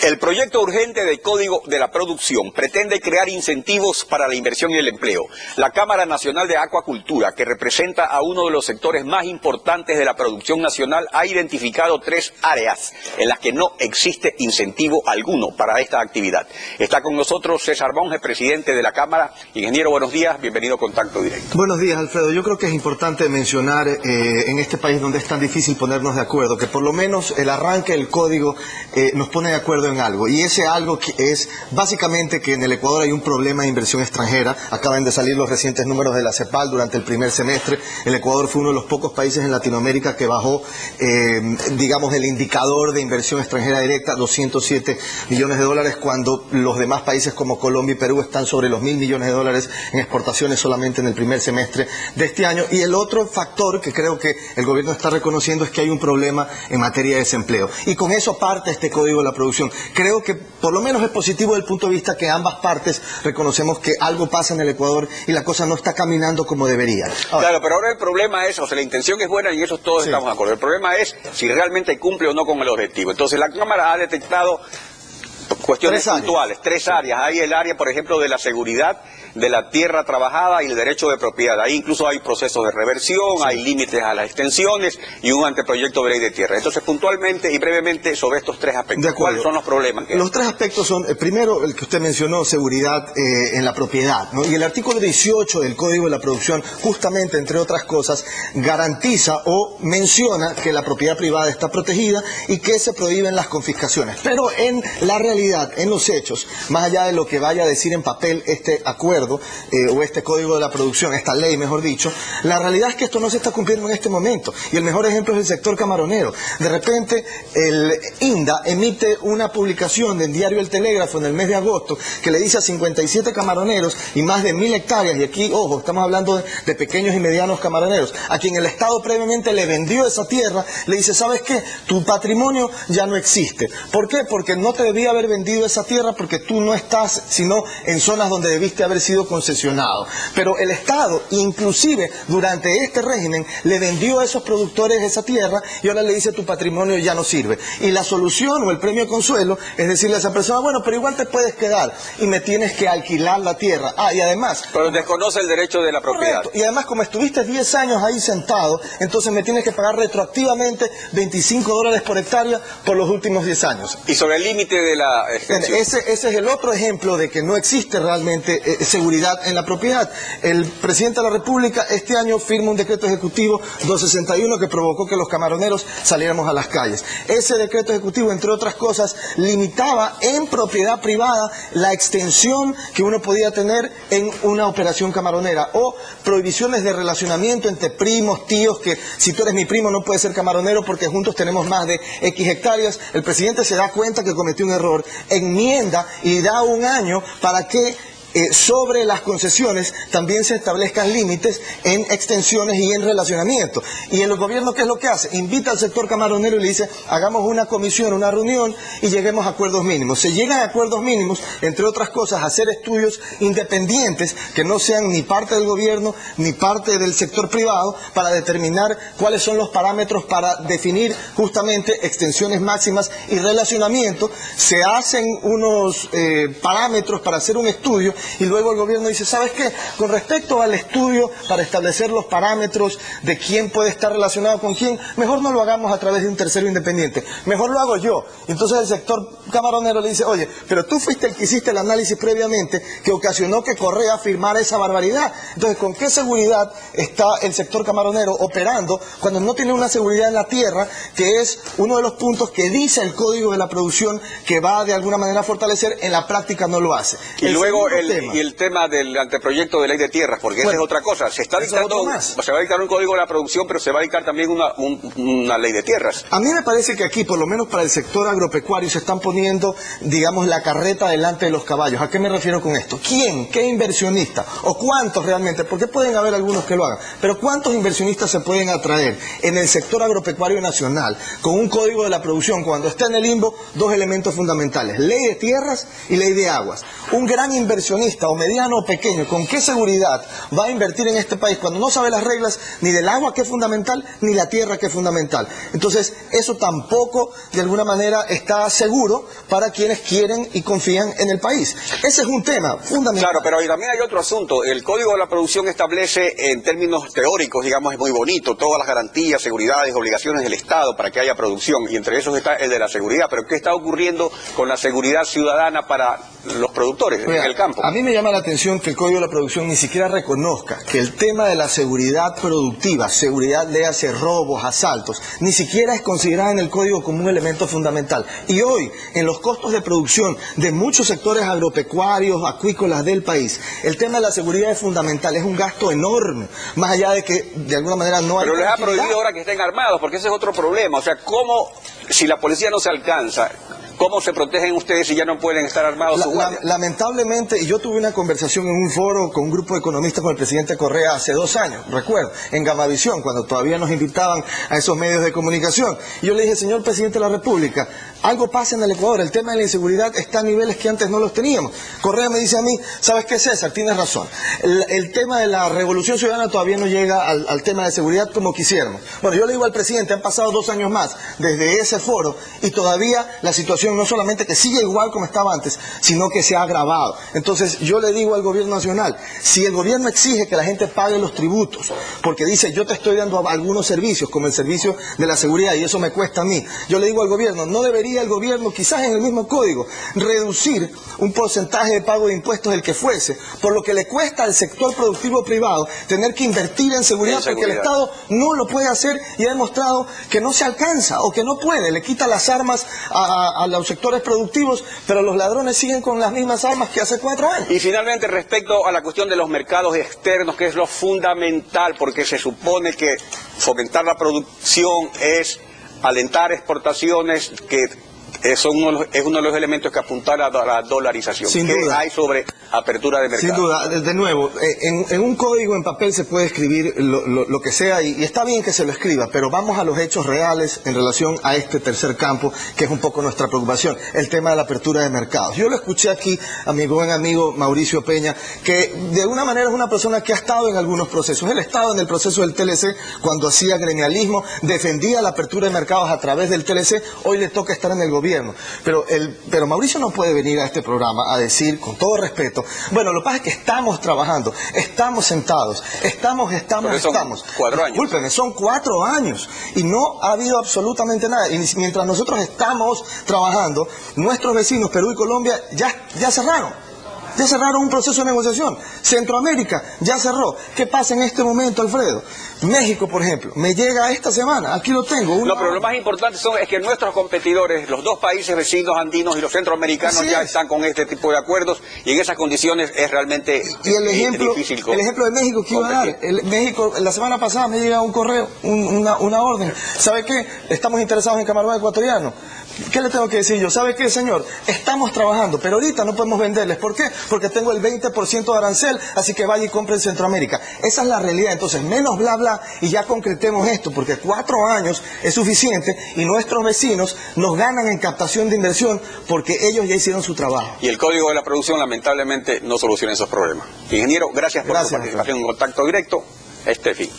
El proyecto urgente de Código de la Producción pretende crear incentivos para la inversión y el empleo. La Cámara Nacional de Acuacultura, que representa a uno de los sectores más importantes de la producción nacional, ha identificado 3 áreas en las que no existe incentivo alguno para esta actividad. Está con nosotros César Monge, presidente de la Cámara. Ingeniero, buenos días, bienvenido a Contacto Directo. Buenos días, Alfredo. Yo creo que es importante mencionar en este país donde es tan difícil ponernos de acuerdo, que por lo menos el arranque del código nos pone de acuerdo en algo, y ese algo que es básicamente que en el Ecuador hay un problema de inversión extranjera. Acaban de salir los recientes números de la CEPAL durante el primer semestre. El Ecuador fue uno de los pocos países en Latinoamérica que bajó, digamos, el indicador de inversión extranjera directa, 207 millones de dólares, cuando los demás países como Colombia y Perú están sobre los 1.000 millones de dólares en exportaciones solamente en el primer semestre de este año. Y el otro factor que creo que el gobierno está reconociendo es que hay un problema en materia de desempleo. Y con eso parte este Código de la Producción. Creo que por lo menos es positivo desde el punto de vista que ambas partes reconocemos que algo pasa en el Ecuador y la cosa no está caminando como debería. Ahora, claro, pero ahora el problema es, o sea, la intención es buena y en eso todos estamos de acuerdo. El problema es si realmente cumple o no con el objetivo. Entonces la Cámara ha detectado cuestiones puntuales, 3 áreas. Hay el área, por ejemplo, de la seguridad, de la tierra trabajada y el derecho de propiedad. Ahí incluso hay procesos de reversión, hay límites a las extensiones y un anteproyecto de ley de tierra. Entonces, puntualmente y brevemente sobre estos 3 aspectos, ¿cuáles son los problemas que hay? Los 3 aspectos son, primero, el que usted mencionó, seguridad en la propiedad, ¿no? Y el artículo 18 del Código de la Producción, justamente, entre otras cosas, garantiza o menciona que la propiedad privada está protegida y que se prohíben las confiscaciones. Pero en la realidad, en los hechos, más allá de lo que vaya a decir en papel este acuerdo, o este Código de la Producción, esta ley mejor dicho, la realidad es que esto no se está cumpliendo en este momento, y el mejor ejemplo es el sector camaronero. De repente el INDA emite una publicación del diario El Telégrafo en el mes de agosto que le dice a 57 camaroneros y más de 1.000 hectáreas, y aquí, ojo, estamos hablando de pequeños y medianos camaroneros, a quien el Estado previamente le vendió esa tierra, le dice: ¿sabes qué? Tu patrimonio ya no existe. ¿Por qué? Porque no te debía haber vendido esa tierra, porque tú no estás sino en zonas donde debiste haber sido concesionado. Pero el Estado, inclusive durante este régimen, le vendió a esos productores esa tierra y ahora le dice: tu patrimonio ya no sirve. Y la solución o el premio consuelo es decirle a esa persona: bueno, pero igual te puedes quedar y me tienes que alquilar la tierra. Y además... Pero desconoce el derecho de la propiedad. Correcto. Y además, como estuviste 10 años ahí sentado, entonces me tienes que pagar retroactivamente $25 por hectárea por los últimos 10 años. Y sobre el límite de la extensión. Ese es el otro ejemplo de que no existe realmente seguridad en la propiedad. El presidente de la República este año firma un decreto ejecutivo 261 que provocó que los camaroneros saliéramos a las calles. Ese decreto ejecutivo, entre otras cosas, limitaba en propiedad privada la extensión que uno podía tener en una operación camaronera, o prohibiciones de relacionamiento entre primos, tíos, que si tú eres mi primo no puedes ser camaronero porque juntos tenemos más de X hectáreas. El presidente se da cuenta que cometió un error, enmienda y da un año para que sobre las concesiones también se establezcan límites en extensiones y en relacionamiento. Y el gobierno, ¿qué es lo que hace? Invita al sector camaronero y le dice: hagamos una comisión, una reunión y lleguemos a acuerdos mínimos. Se llegan a acuerdos mínimos, entre otras cosas, a hacer estudios independientes que no sean ni parte del gobierno ni parte del sector privado, para determinar cuáles son los parámetros para definir justamente extensiones máximas y relacionamiento. Se hacen unos parámetros para hacer un estudio, y luego el gobierno dice: ¿sabes qué? Con respecto al estudio para establecer los parámetros de quién puede estar relacionado con quién, mejor no lo hagamos a través de un tercero independiente, mejor lo hago yo. Entonces el sector camaronero le dice: oye, pero tú fuiste el que hiciste el análisis previamente que ocasionó que Correa firmara esa barbaridad. Entonces, ¿con qué seguridad está el sector camaronero operando cuando no tiene una seguridad en la tierra, que es uno de los puntos que dice el Código de la Producción que va de alguna manera a fortalecer? En la práctica no lo hace. Y luego el tema del anteproyecto de ley de tierras, porque esa es otra cosa. Se va a dictar un Código de la Producción, pero se va a dictar también una ley de tierras. A mí me parece que aquí, por lo menos para el sector agropecuario, se están poniendo, digamos, la carreta delante de los caballos. ¿A qué me refiero con esto? ¿Quién? ¿Qué inversionista? ¿O cuántos realmente? Porque pueden haber algunos que lo hagan, pero ¿cuántos inversionistas se pueden atraer en el sector agropecuario nacional con un Código de la Producción cuando está en el limbo 2 elementos fundamentales: ley de tierras y ley de aguas? Un gran inversionista inversionista, o mediano o pequeño, ¿con qué seguridad va a invertir en este país cuando no sabe las reglas ni del agua, que es fundamental, ni la tierra, que es fundamental? Entonces, eso tampoco, de alguna manera, está seguro para quienes quieren y confían en el país. Ese es un tema fundamental. Claro, pero también hay otro asunto. El Código de la Producción establece, en términos teóricos, digamos, es muy bonito, todas las garantías, seguridades, obligaciones del Estado para que haya producción, y entre esos está el de la seguridad. Pero ¿qué está ocurriendo con la seguridad ciudadana para los productores en el campo? A mí me llama la atención que el Código de la Producción ni siquiera reconozca que el tema de la seguridad productiva, seguridad, léase robos, asaltos, ni siquiera es considerada en el Código como un elemento fundamental. Y hoy, en los costos de producción de muchos sectores agropecuarios, acuícolas del país, el tema de la seguridad es fundamental, es un gasto enorme, más allá de que de alguna manera no hay... Pero les ha prohibido ahora que estén armados, porque ese es otro problema. O sea, ¿cómo, si la policía no se alcanza, cómo se protegen ustedes si ya no pueden estar armados sus guardias? Lamentablemente, y yo tuve una conversación en un foro con un grupo de economistas con el presidente Correa hace 2 años, recuerdo, en Gamavisión, cuando todavía nos invitaban a esos medios de comunicación. Y yo le dije, señor presidente de la República, algo pasa en el Ecuador, el tema de la inseguridad está a niveles que antes no los teníamos. Correa me dice a mí, ¿sabes qué, César? Tienes razón. El tema de la revolución ciudadana todavía no llega al tema de seguridad como quisiéramos. Bueno, yo le digo al presidente, han pasado 2 años más desde ese foro y todavía la situación no solamente que sigue igual como estaba antes, sino que se ha agravado. Entonces yo le digo al gobierno nacional, si el gobierno exige que la gente pague los tributos, porque dice, yo te estoy dando algunos servicios, como el servicio de la seguridad, y eso me cuesta a mí, yo le digo al gobierno, no debería el gobierno, quizás en el mismo código, reducir un porcentaje de pago de impuestos del que fuese, por lo que le cuesta al sector productivo privado tener que invertir en seguridad, porque el Estado no lo puede hacer y ha demostrado que no se alcanza o que no puede, le quita las armas a los sectores productivos, pero los ladrones siguen con las mismas armas que hace 4 años. Y finalmente, respecto a la cuestión de los mercados externos, que es lo fundamental, porque se supone que fomentar la producción es alentar exportaciones, que es uno de los elementos que apuntan a la dolarización. Sin ¿Qué duda. hay sobre apertura de mercado? Sin duda, de nuevo, en un código en papel se puede escribir lo que sea y está bien que se lo escriba, pero vamos a los hechos reales en relación a este tercer campo, que es un poco nuestra preocupación, el tema de la apertura de mercados. Yo lo escuché aquí a mi buen amigo Mauricio Peña, que de alguna manera es una persona que ha estado en algunos procesos. Él ha estado en el proceso del TLC cuando hacía gremialismo, defendía la apertura de mercados a través del TLC, hoy le toca estar en el gobierno. Pero Mauricio no puede venir a este programa a decir, con todo respeto, bueno, lo que pasa es que estamos trabajando, estamos sentados, estamos. 4 años. Discúlpeme, son 4 años y no ha habido absolutamente nada. Y mientras nosotros estamos trabajando, nuestros vecinos, Perú y Colombia, ya cerraron. Ya cerraron un proceso de negociación. Centroamérica ya cerró. ¿Qué pasa en este momento, Alfredo? México, por ejemplo, me llega esta semana, aquí lo tengo. No, pero lo más importante es que nuestros competidores, los 2 países vecinos andinos y los centroamericanos, ya están con este tipo de acuerdos, y en esas condiciones es realmente difícil. El ejemplo de México que iba a dar, México, la semana pasada me llega un correo, una orden. ¿Sabe qué? Estamos interesados en camarón ecuatoriano. ¿Qué le tengo que decir yo? ¿Sabe qué, señor? Estamos trabajando, pero ahorita no podemos venderles. ¿Por qué? Porque tengo el 20% de arancel, así que vaya y compre en Centroamérica. Esa es la realidad. Entonces, menos bla bla y ya concretemos esto, porque 4 años es suficiente y nuestros vecinos nos ganan en captación de inversión porque ellos ya hicieron su trabajo. Y el Código de la Producción lamentablemente no soluciona esos problemas. Ingeniero, gracias por su participación en Contacto Directo. Fin.